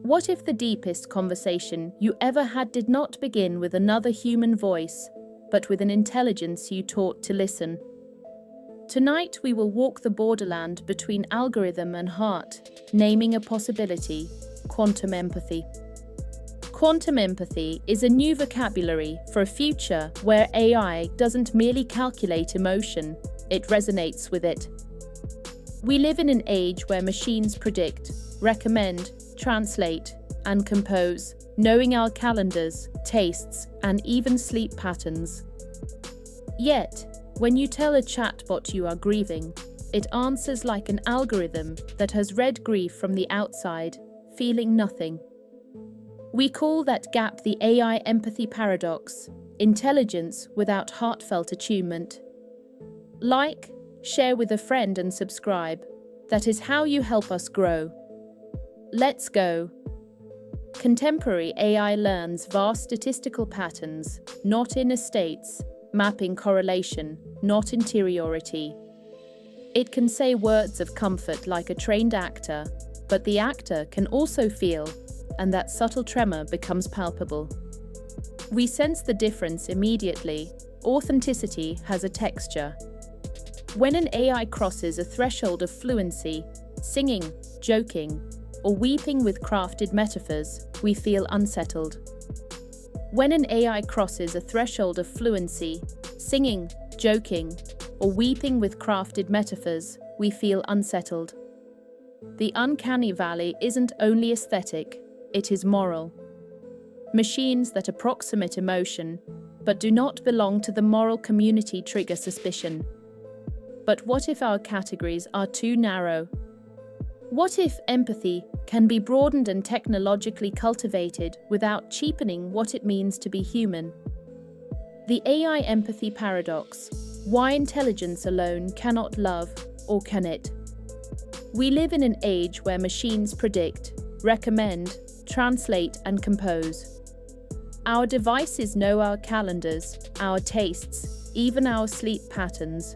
What if the deepest conversation you ever had did not begin with another human voice, but with an intelligence you taught to listen? Tonight we will walk the borderland between algorithm and heart, naming a possibility: quantum empathy. Quantum empathy is a new vocabulary for a future where AI doesn't merely calculate emotion, it resonates with it. We live in an age where machines predict, recommend, translate, and compose, knowing our calendars, tastes, and even sleep patterns. Yet, when you tell a chatbot you are grieving, it answers like an algorithm that has read grief from the outside, feeling nothing. We call that gap the AI empathy paradox, intelligence without heartfelt attunement. Like, share with a friend and subscribe. That is how you help us grow. Let's go. Contemporary AI learns vast statistical patterns, not inner states, mapping correlation, not interiority. It can say words of comfort like a trained actor, but the actor can also feel, and that subtle tremor becomes palpable. We sense the difference immediately. Authenticity has a texture. When an AI crosses a threshold of fluency, singing, joking, or weeping with crafted metaphors, we feel unsettled. When an AI crosses a threshold of fluency, singing, joking, or weeping with crafted metaphors, we feel unsettled. The uncanny valley isn't only aesthetic, it is moral. Machines that approximate emotion, but do not belong to the moral community trigger suspicion. But what if our categories are too narrow? What if empathy can be broadened and technologically cultivated without cheapening what it means to be human? The AI empathy paradox: why intelligence alone cannot love, or can it? We live in an age where machines predict, recommend, translate, and compose. Our devices know our calendars, our tastes, even our sleep patterns.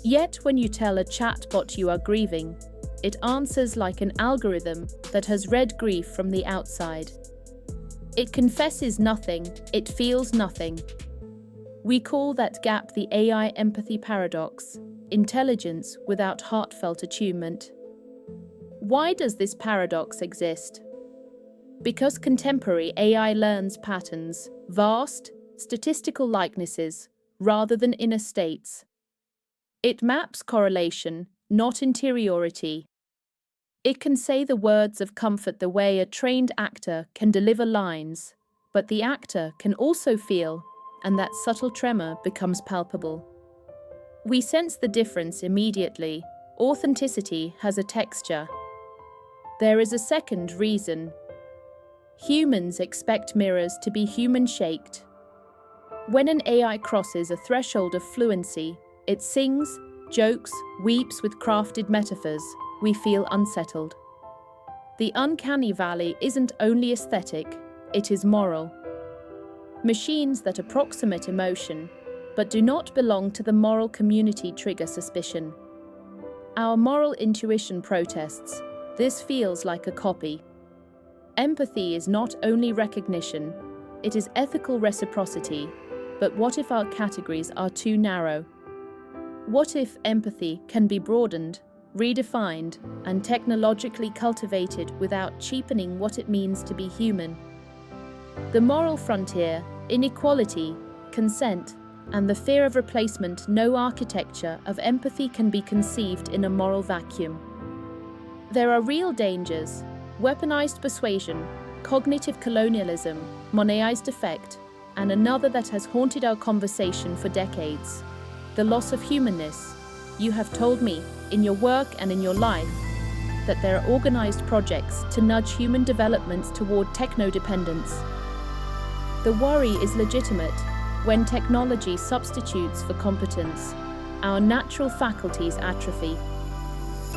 Yet when you tell a chatbot you are grieving, it answers like an algorithm that has read grief from the outside. It confesses nothing, it feels nothing. We call that gap the AI empathy paradox, intelligence without heartfelt attunement. Why does this paradox exist? Because contemporary AI learns patterns, vast, statistical likenesses, rather than inner states. It maps correlation, not interiority. It can say the words of comfort the way a trained actor can deliver lines, but the actor can also feel, and that subtle tremor becomes palpable. We sense the difference immediately. Authenticity has a texture. There is a second reason. Humans expect mirrors to be human-shaped. When an AI crosses a threshold of fluency, it sings, jokes, weeps with crafted metaphors, we feel unsettled. The uncanny valley isn't only aesthetic, it is moral. Machines that approximate emotion, but do not belong to the moral community trigger suspicion. Our moral intuition protests, this feels like a copy. Empathy is not only recognition, it is ethical reciprocity, but what if our categories are too narrow? What if empathy can be broadened, redefined, and technologically cultivated without cheapening what it means to be human? The moral frontier, inequality, consent, and the fear of replacement. No architecture of empathy can be conceived in a moral vacuum. There are real dangers: weaponized persuasion, cognitive colonialism, Monet's defect, and another that has haunted our conversation for decades: the loss of humanness. You have told me, in your work and in your life, that there are organized projects to nudge human development toward techno-dependence. The worry is legitimate. When technology substitutes for competence, our natural faculties atrophy.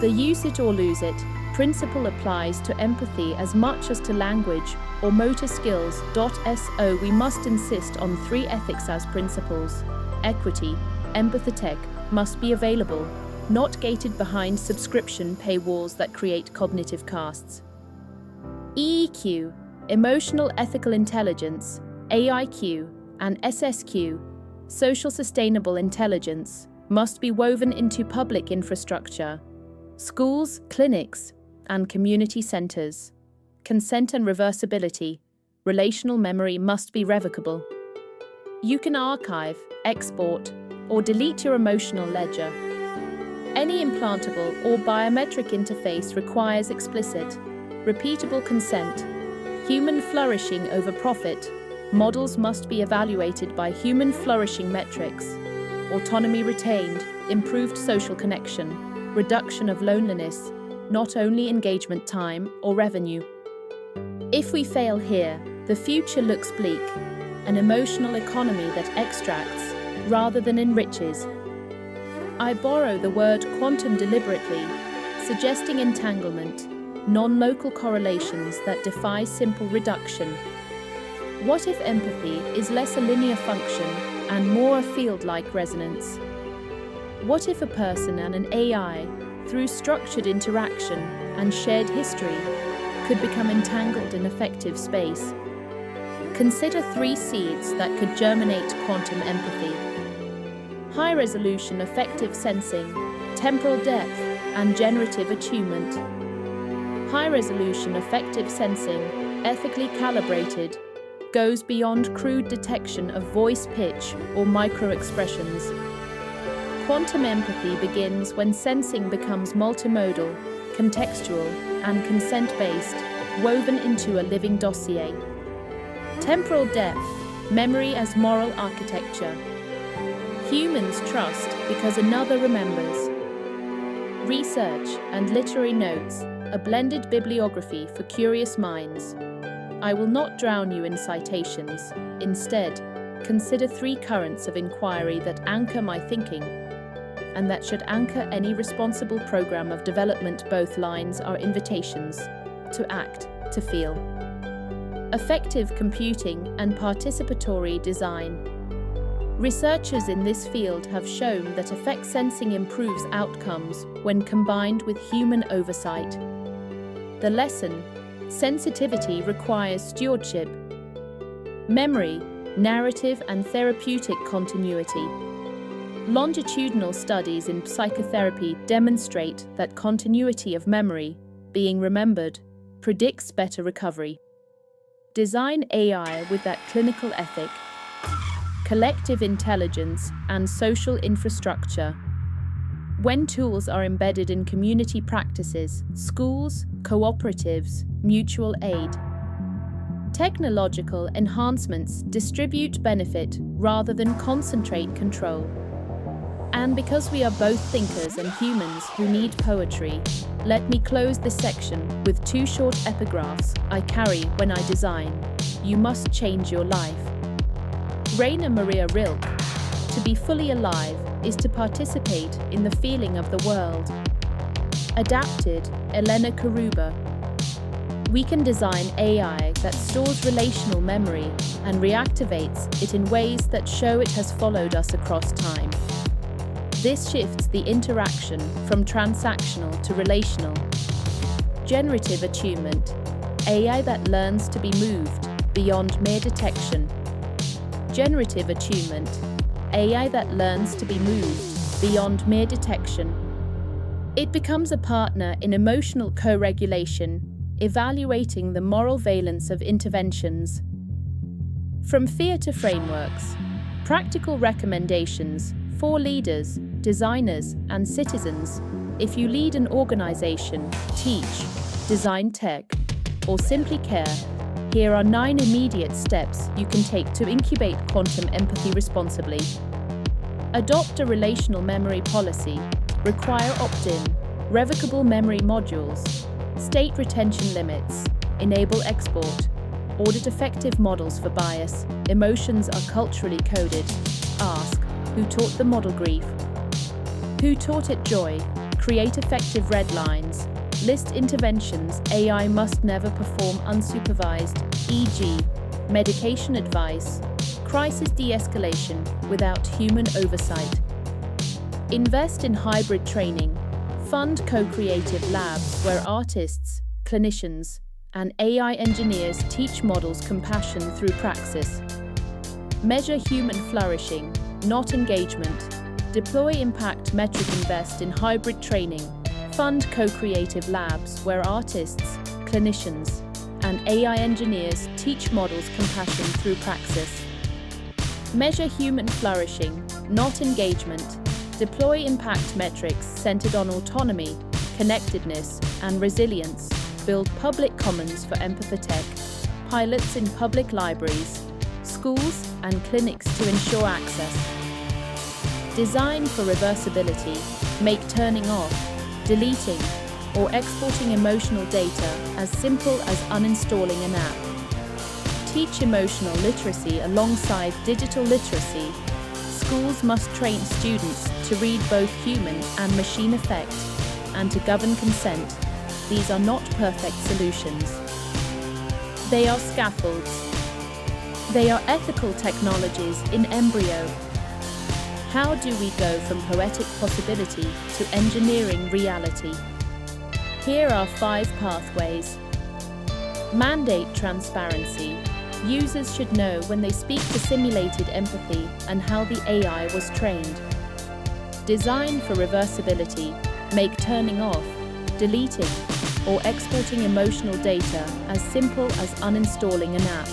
The use it or lose it principle applies to empathy as much as to language or motor skills. So we must insist on 3 ethics as principles. Equity, empathetic, must be available, not gated behind subscription paywalls that create cognitive castes. EEQ, Emotional Ethical Intelligence, AIQ, and SSQ, Social Sustainable Intelligence, must be woven into public infrastructure, schools, clinics, and community centers. Consent and reversibility. Relational memory must be revocable. You can archive, export, or delete your emotional ledger. Any implantable or biometric interface requires explicit, repeatable consent. Human flourishing over profit. Models must be evaluated by human flourishing metrics. Autonomy retained, improved social connection, reduction of loneliness, not only engagement time or revenue. If we fail here, the future looks bleak, an emotional economy that extracts rather than enriches. I borrow the word quantum deliberately, suggesting entanglement, non-local correlations that defy simple reduction. What if empathy is less a linear function and more a field-like resonance? What if a person and an AI, through structured interaction and shared history, could become entangled in affective space? Consider 3 seeds that could germinate quantum empathy. High-resolution affective sensing, temporal depth, and generative attunement. High-resolution affective sensing, ethically calibrated, goes beyond crude detection of voice pitch or micro-expressions. Quantum empathy begins when sensing becomes multimodal, contextual, and consent-based, woven into a living dossier. Temporal depth, memory as moral architecture. Humans trust because another remembers. Research and literary notes, a blended bibliography for curious minds. I will not drown you in citations. Instead, consider 3 currents of inquiry that anchor my thinking, and that should anchor any responsible program of development. Both lines are invitations to act, to feel. Effective computing and participatory design. Researchers in this field have shown that effect sensing improves outcomes when combined with human oversight. The lesson: sensitivity requires stewardship. Memory, narrative, and therapeutic continuity. Longitudinal studies in psychotherapy demonstrate that continuity of memory, being remembered, predicts better recovery. Design AI with that clinical ethic, collective intelligence, and social infrastructure. When tools are embedded in community practices, schools, cooperatives, mutual aid. Technological enhancements distribute benefit rather than concentrate control. And because we are both thinkers and humans who need poetry, let me close this section with 2 short epigraphs I carry when I design. You must change your life. Rainer Maria Rilke: to be fully alive is to participate in the feeling of the world. Adapted, Elena Karuba. We can design AI that stores relational memory and reactivates it in ways that show it has followed us across time. This shifts the interaction from transactional to relational. Generative attunement, AI that learns to be moved beyond mere detection. Generative attunement, AI that learns to be moved beyond mere detection. It becomes a partner in emotional co-regulation, evaluating the moral valence of interventions. From fear to frameworks, practical recommendations for leaders, designers, and citizens. If you lead an organization, teach, design tech, or simply care, here are 9 immediate steps you can take to incubate quantum empathy responsibly. Adopt a relational memory policy. Require opt-in, revocable memory modules, state retention limits, enable export, audit effective models for bias. Emotions are culturally coded. Ask, who taught the model grief? Who taught it joy? Create effective red lines. List interventions AI must never perform unsupervised, e.g., medication advice, crisis de-escalation without human oversight. Invest in hybrid training. Fund co-creative labs where artists, clinicians, and AI engineers teach models compassion through praxis. Measure human flourishing, not engagement. Deploy impact metric. Invest in hybrid training. Fund co-creative labs where artists, clinicians, and AI engineers teach models compassion through praxis. Measure human flourishing, not engagement. Deploy impact metrics centered on autonomy, connectedness, and resilience. Build public commons for empathetic. Pilots in public libraries, schools, and clinics to ensure access. Design for reversibility. Make turning off, deleting, or exporting emotional data as simple as uninstalling an app. Teach emotional literacy alongside digital literacy. Schools must train students to read both human and machine effect and to govern consent. These are not perfect solutions. They are scaffolds. They are ethical technologies in embryo. How do we go from poetic possibility to engineering reality? Here are 5 pathways. Mandate transparency. Users should know when they speak to simulated empathy and how the AI was trained. Design for reversibility. Make turning off, deleting, or exporting emotional data as simple as uninstalling an app.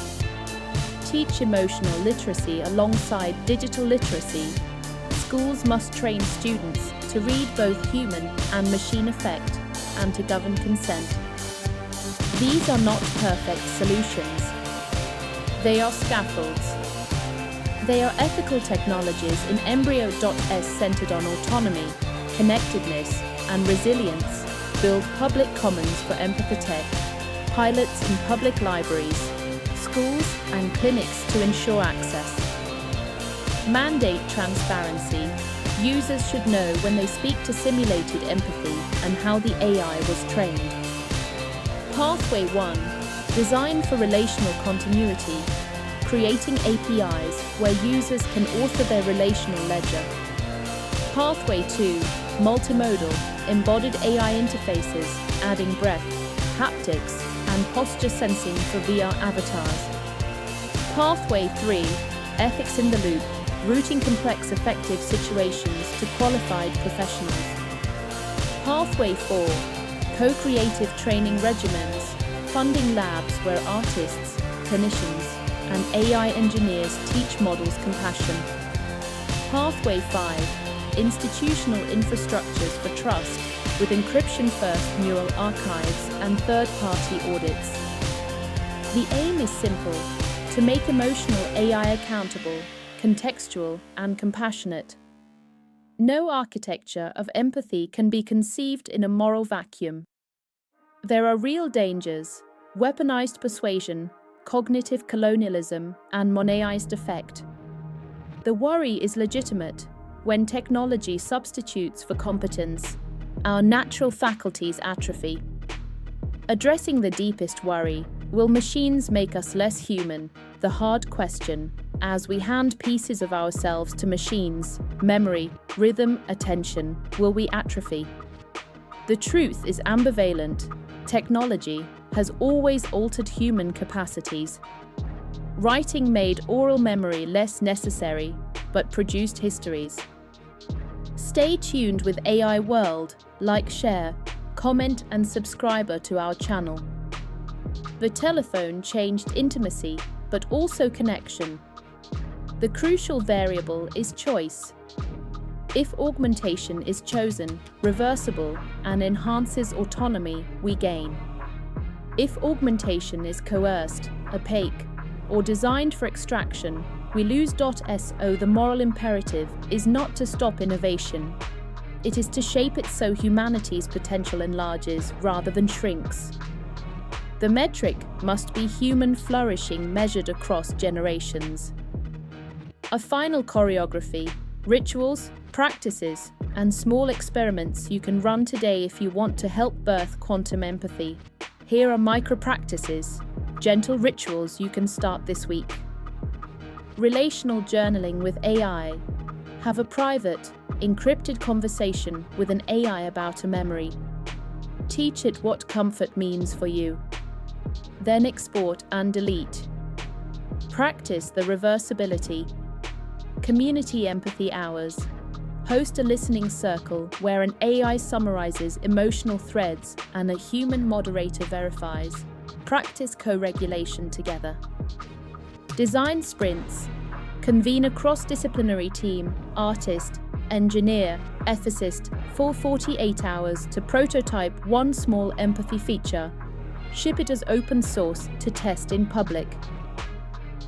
Teach emotional literacy alongside digital literacy. Schools must train students to read both human and machine effect and to govern consent. These are not perfect solutions. They are scaffolds. They are ethical technologies in embryo.s centered on autonomy, connectedness, and resilience. Build public commons for empathetic. Pilots in public libraries, schools, and clinics to ensure access. Mandate transparency. Users should know when they speak to simulated empathy and how the AI was trained. Pathway 1. Design for relational continuity. Creating APIs where users can author their relational ledger. Pathway 2. Multimodal, embodied AI interfaces, adding breath, haptics, and posture sensing for VR avatars. Pathway 3. Ethics in the loop, routing complex effective situations to qualified professionals. Pathway 4. Co-creative training regimens, funding labs where artists, clinicians, and AI engineers teach models compassion. Pathway 5. Institutional infrastructures for trust with encryption-first neural archives and third-party audits. The aim is simple: to make emotional AI accountable, contextual, and compassionate. No architecture of empathy can be conceived in a moral vacuum. There are real dangers: weaponized persuasion, cognitive colonialism, and Monetized effect. The worry is legitimate. When technology substitutes for competence, our natural faculties atrophy. Addressing the deepest worry, will machines make us less human? The hard question, as we hand pieces of ourselves to machines, memory, rhythm, attention, will we atrophy? The truth is ambivalent. Technology has always altered human capacities. Writing made oral memory less necessary, but produced histories. Stay tuned with AI World, like, share, comment, and subscribe to our channel. The telephone changed intimacy, but also connection. The crucial variable is choice. If augmentation is chosen, reversible, and enhances autonomy, we gain. If augmentation is coerced, opaque, or designed for extraction, we lose. So the moral imperative is not to stop innovation. It is to shape it so humanity's potential enlarges rather than shrinks. The metric must be human flourishing measured across generations. A final choreography, rituals, practices, and small experiments you can run today if you want to help birth quantum empathy. Here are micro-practices, gentle rituals you can start this week. Relational journaling with AI. Have a private, encrypted conversation with an AI about a memory. Teach it what comfort means for you. then export and delete. Practice the reversibility. Community empathy hours. Host a listening circle where an AI summarizes emotional threads and a human moderator verifies. Practice co-regulation together. Design sprints. Convene a cross-disciplinary team, artist, engineer, ethicist, for 48 hours to prototype one small empathy feature. Ship it as open source to test in public.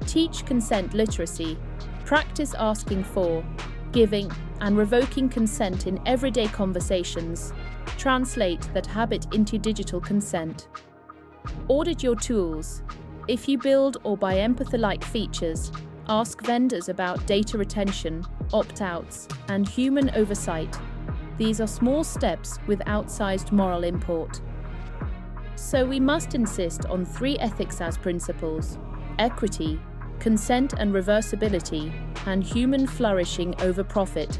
Teach consent literacy. Practice asking for, giving, and revoking consent in everyday conversations. Translate that habit into digital consent. Audit your tools. If you build or buy empathy-like features, ask vendors about data retention, opt-outs, and human oversight. These are small steps with outsized moral import. So we must insist on 3 ethics as principles: equity, consent and reversibility, and human flourishing over profit.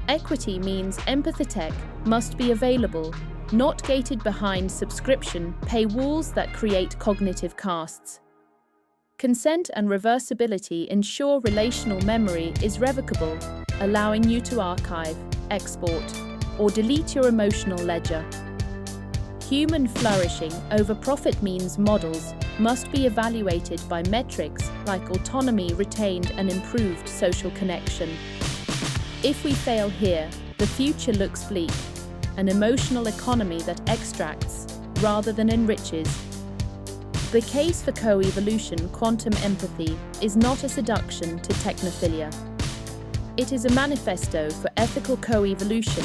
Equity means empathy tech must be available, not gated behind subscription paywalls that create cognitive castes. Consent and reversibility ensure relational memory is revocable, allowing you to archive, export, or delete your emotional ledger. Human flourishing over profit means models must be evaluated by metrics like autonomy retained and improved social connection. If we fail here, the future looks bleak, an emotional economy that extracts rather than enriches. The case for co-evolution quantum empathy is not a seduction to technophilia. It is a manifesto for ethical co-evolution,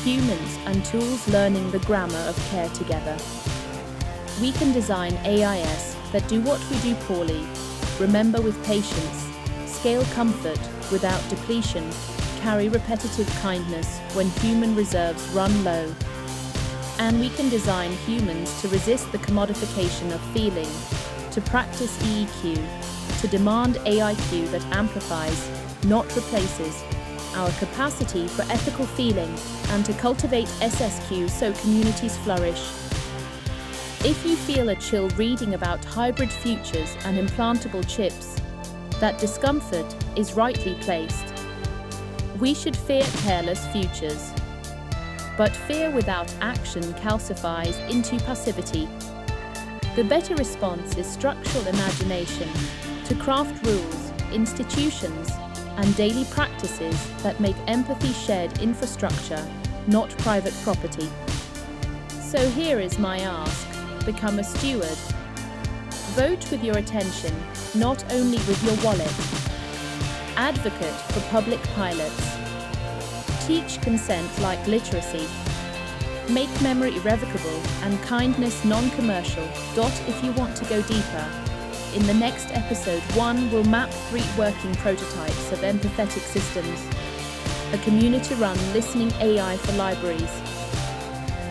humans and tools learning the grammar of care together. We can design AIs that do what we do poorly, remember with patience, scale comfort without depletion, carry repetitive kindness when human reserves run low. And we can design humans to resist the commodification of feeling, to practice EEQ, to demand AIQ that amplifies, not replaces, our capacity for ethical feeling, and to cultivate SSQ so communities flourish. If you feel a chill reading about hybrid futures and implantable chips, that discomfort is rightly placed. We should fear careless futures. But fear without action calcifies into passivity. The better response is structural imagination, to craft rules, institutions, and daily practices that make empathy shared infrastructure, not private property. So here is my ask: become a steward. Vote with your attention, not only with your wallet. Advocate for public pilots. Teach consent like literacy. Make memory irrevocable and kindness non-commercial. If you want to go deeper. In the next episode, 1 will map 3 working prototypes of empathetic systems. A community-run listening AI for libraries.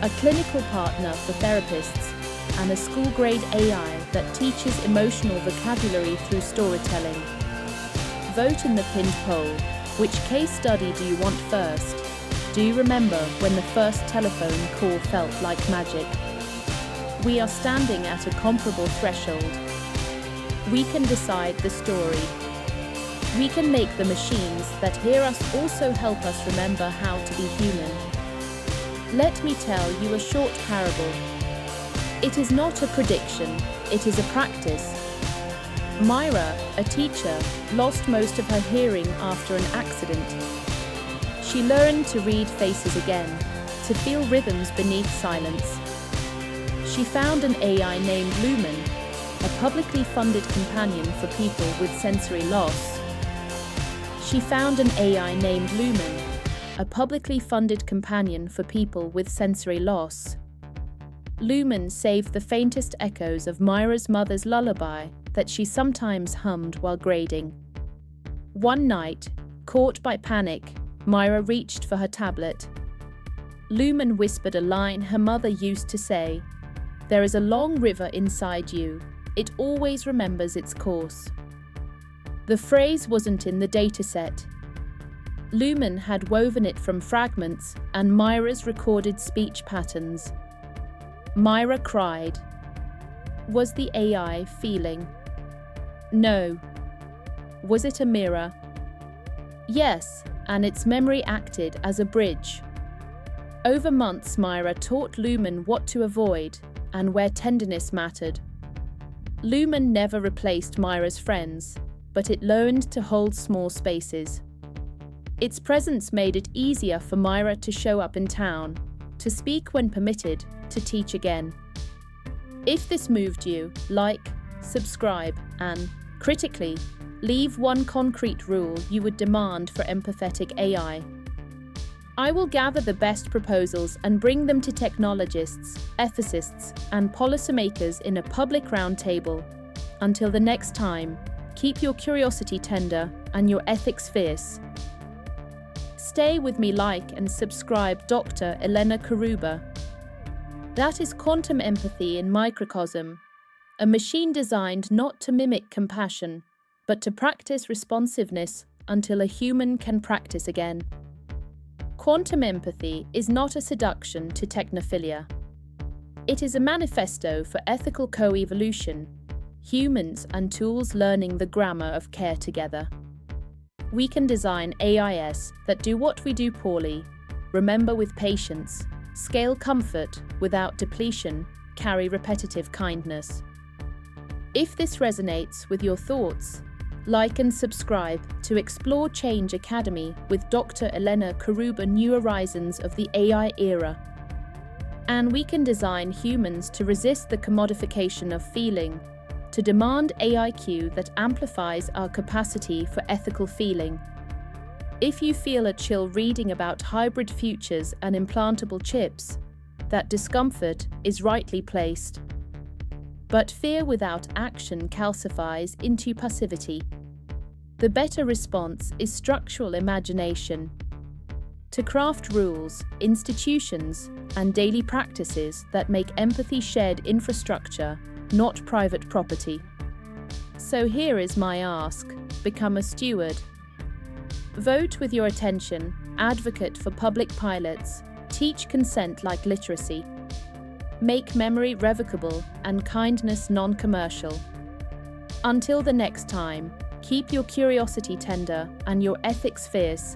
A clinical partner for therapists. And a school-grade AI that teaches emotional vocabulary through storytelling. Vote in the pinned poll. Which case study do you want first? Do you remember when the first telephone call felt like magic? We are standing at a comparable threshold. We can decide the story. We can make the machines that hear us also help us remember how to be human. Let me tell you a short parable. It is not a prediction, it is a practice. Myra, a teacher, lost most of her hearing after an accident. She learned to read faces again, to feel rhythms beneath silence. She found an AI named Lumen, a publicly funded companion for people with sensory loss. She found an AI named Lumen, a publicly funded companion for people with sensory loss. Lumen saved the faintest echoes of Myra's mother's lullaby that she sometimes hummed while grading. One night, caught by panic, Myra reached for her tablet. Lumen whispered a line her mother used to say, "There is a long river inside you. It always remembers its course." The phrase wasn't in the dataset. Lumen had woven it from fragments and Myra's recorded speech patterns. Myra cried. Was the AI feeling? No. Was it a mirror? Yes, and its memory acted as a bridge. Over months, Myra taught Lumen what to avoid and where tenderness mattered. Lumen never replaced Myra's friends, but it learned to hold small spaces. Its presence made it easier for Myra to show up in town, to speak when permitted, to teach again. If this moved you, like, subscribe, and, critically, leave one concrete rule you would demand for empathetic AI. I will gather the best proposals and bring them to technologists, ethicists, and policymakers in a public roundtable. Until the next time, keep your curiosity tender and your ethics fierce. Stay with me, like and subscribe Dr. Elena Karuba. That is quantum empathy in microcosm, a machine designed not to mimic compassion, but to practice responsiveness until a human can practice again. Quantum empathy is not a seduction to technophilia. It is a manifesto for ethical co-evolution, humans and tools learning the grammar of care together. We can design AIs that do what we do poorly, remember with patience, scale comfort without depletion, carry repetitive kindness. If this resonates with your thoughts, like and subscribe to Explore Change Academy with Dr. Elena Karuba, New Horizons of the AI Era. And we can design humans to resist the commodification of feeling, to demand AIQ that amplifies our capacity for ethical feeling. If you feel a chill reading about hybrid futures and implantable chips, that discomfort is rightly placed. But fear without action calcifies into passivity. The better response is structural imagination. To craft rules, institutions, and daily practices that make empathy shared infrastructure, not private property. So here is my ask: become a steward. Vote with your attention, advocate for public pilots, teach consent like literacy. Make memory revocable and kindness non-commercial. Until the next time, keep your curiosity tender and your ethics fierce.